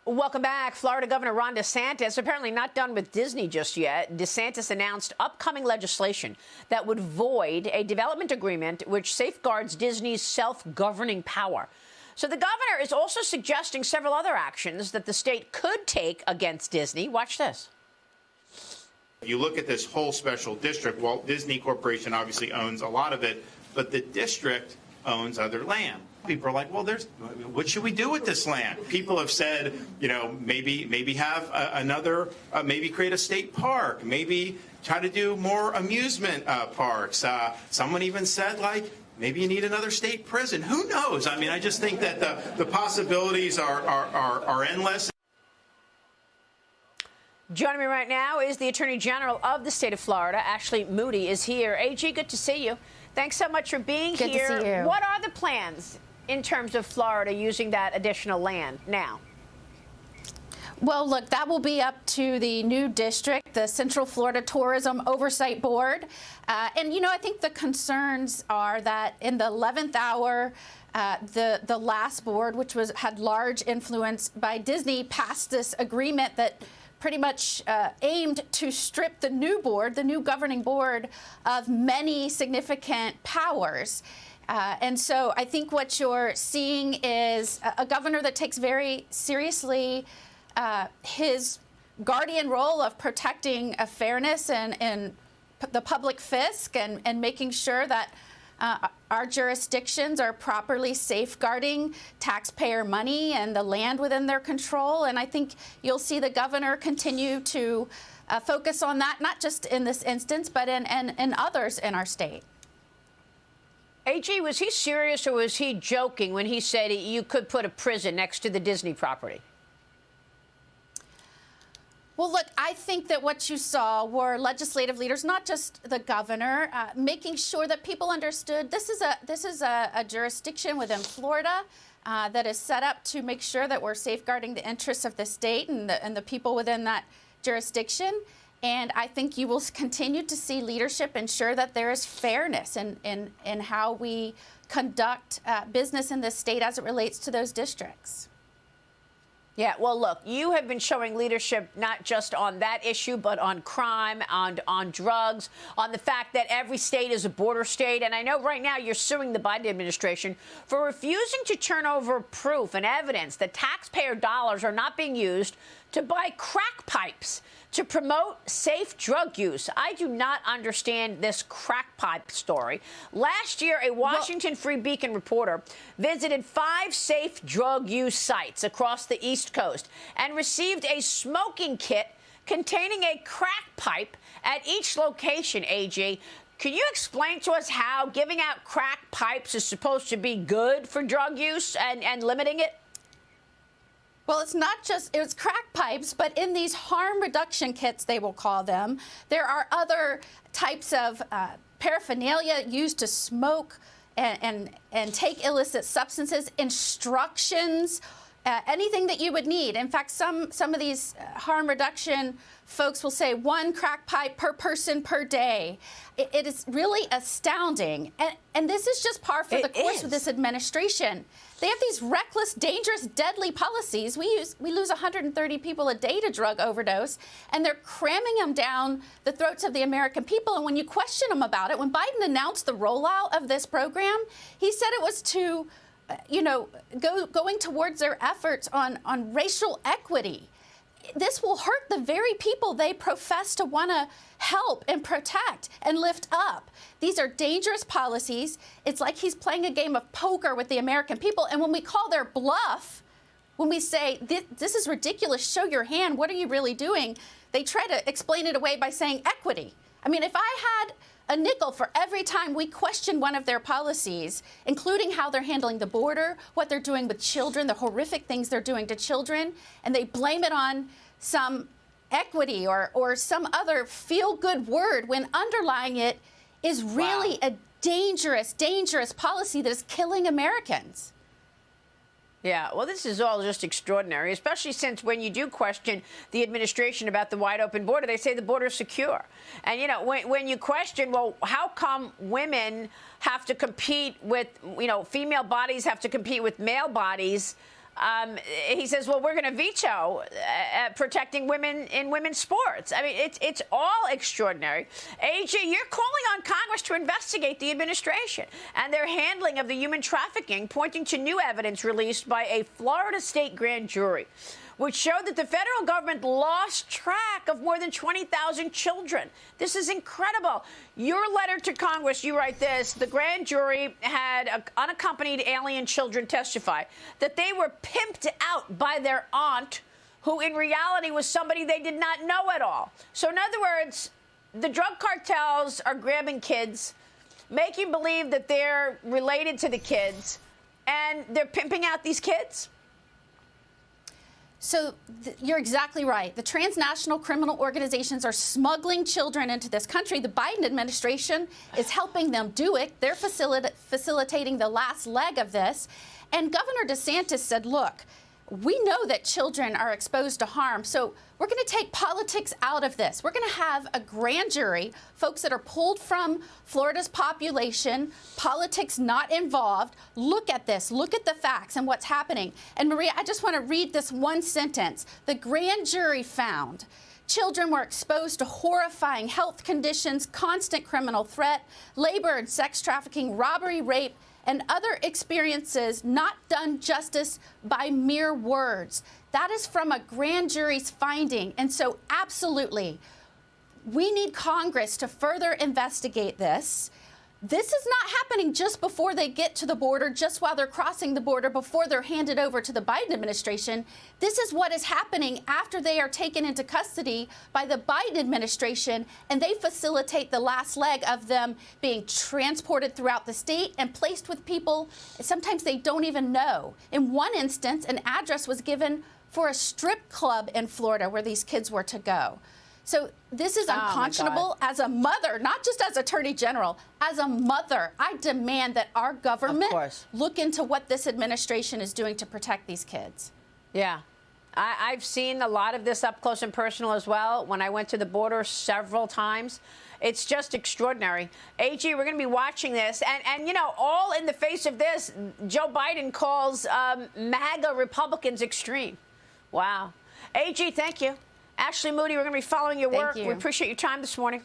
Welcome back. Florida Governor Ron DeSantis apparently not done with Disney just yet. DeSantis announced upcoming legislation that would void a development agreement which safeguards Disney's self-governing power. So the governor is also suggesting several other actions that the state could take against Disney. Watch this. If you look at this whole special district, Walt Disney Corporation obviously owns a lot of it, but the district owns other land. People are like, well, what should we do with this land? People have said, maybe have maybe create a state park, maybe try to do more amusement parks. Someone even said, maybe you need another state prison. Who knows? I mean, I just think that the possibilities are endless. Joining me right now is the Attorney General of the state of Florida. Ashley Moody is here. AG, good to see you. Thanks so much for being here. Good to see you. What are the plans in terms of Florida using that additional land now? Well, look, that will be up to the new district, the Central Florida Tourism Oversight Board. I think the concerns are that in the 11th hour, the last board, which had large influence by Disney, passed this agreement that pretty much aimed to strip the new board, the new governing board, of many significant powers. And so I think what you're seeing is a governor that takes very seriously his guardian role of protecting fairness and the public fisc and making sure that our jurisdictions are properly safeguarding taxpayer money and the land within their control. And I think you'll see the governor continue to focus on that, not just in this instance, but in others in our state. AG, was he serious or was he joking when he said you could put a prison next to the Disney property? Well, look, I think that what you saw were legislative leaders, not just the governor, making sure that people understood this is a jurisdiction within Florida that is set up to make sure that we're safeguarding the interests of the state and the people within that jurisdiction. And I think you will continue to see leadership ensure that there is fairness in how we conduct business in this state as it relates to those districts. Yeah, well, look, you have been showing leadership not just on that issue, but on crime, on drugs, on the fact that every state is a border state. And I know right now you're suing the Biden administration for refusing to turn over proof and evidence that taxpayer dollars are not being used to buy crack pipes to promote safe drug use. I do not understand this crack pipe story. Last year, a Washington Free Beacon reporter visited 5 safe drug use sites across the East Coast and received a smoking kit containing a crack pipe at each location, AG. Can you explain to us how giving out crack pipes is supposed to be good for drug use and limiting it? Well, it's not just, it's crack pipes, but in these harm reduction kits, they will call them, there are other types of paraphernalia used to smoke and take illicit substances, instructions, anything that you would need. In fact, some of these harm reduction folks will say 1 crack pipe per person per day. It is really astounding. And this is just par for the course with this administration. They have these reckless, dangerous, deadly policies. We lose 130 people a day to drug overdose, and they're cramming them down the throats of the American people. And when you question them about it, when Biden announced the rollout of this program, he said it was to, going towards their efforts on racial equity. This will hurt the very people they profess to want to help and protect and lift up. These are dangerous policies. It's like he's playing a game of poker with the American people. And when we call their bluff, when we say, this is ridiculous, show your hand, what are you really doing? They try to explain it away by saying equity. I mean, if I had a nickel for every time we question one of their policies, including how they're handling the border, what they're doing with children, the horrific things they're doing to children, and they blame it on some equity or some other feel-good word when underlying it is really a dangerous, dangerous policy that is killing Americans. Yeah, well, this is all just extraordinary, especially since when you do question the administration about the wide open border, they say the border is secure. And, when you question, well, how come women have to compete with, female bodies have to compete with male bodies he says, well, we're going to veto protecting women in women's sports. I mean, it's all extraordinary. AG, you're calling on Congress to investigate the administration and their handling of the human trafficking, pointing to new evidence released by a Florida state grand jury, which showed that the federal government lost track of more than 20,000 children. This is incredible. Your letter to Congress, you write this: the grand jury had unaccompanied alien children testify that they were pimped out by their aunt, who in reality was somebody they did not know at all. So in other words, the drug cartels are grabbing kids, making believe that they're related to the kids, and they're pimping out these kids? So you're exactly right. The transnational criminal organizations are smuggling children into this country. The Biden administration is helping them do it. They're facilitating the last leg of this. And Governor DeSantis said, look, we know that children are exposed to harm, so we're going to take politics out of this. We're going to have a grand jury, folks that are pulled from Florida's population, politics not involved. Look at this. Look at the facts and what's happening. And Maria, I just want to read this one sentence. The grand jury found children were exposed to horrifying health conditions, constant criminal threat, labor and sex trafficking, robbery, rape, and other experiences not done justice by mere words. That is from a grand jury's finding. And so absolutely, we need Congress to further investigate this. This is not happening just before they get to the border, just while they're crossing the border, before they're handed over to the Biden administration. This is what is happening after they are taken into custody by the Biden administration, and they facilitate the last leg of them being transported throughout the state and placed with people sometimes they don't even know. In one instance, an address was given for a strip club in Florida where these kids were to go. So this is unconscionable. As a mother, not just as Attorney General, as a mother, I demand that our government look into what this administration is doing to protect these kids. Yeah. I've seen a lot of this up close and personal as well when I went to the border several times. It's just extraordinary. AG, we're going to be watching this. And, you know, all in the face of this, Joe Biden calls MAGA Republicans extreme. Wow. AG, thank you. Ashley Moody, we're going to be following your work. We appreciate your time this morning.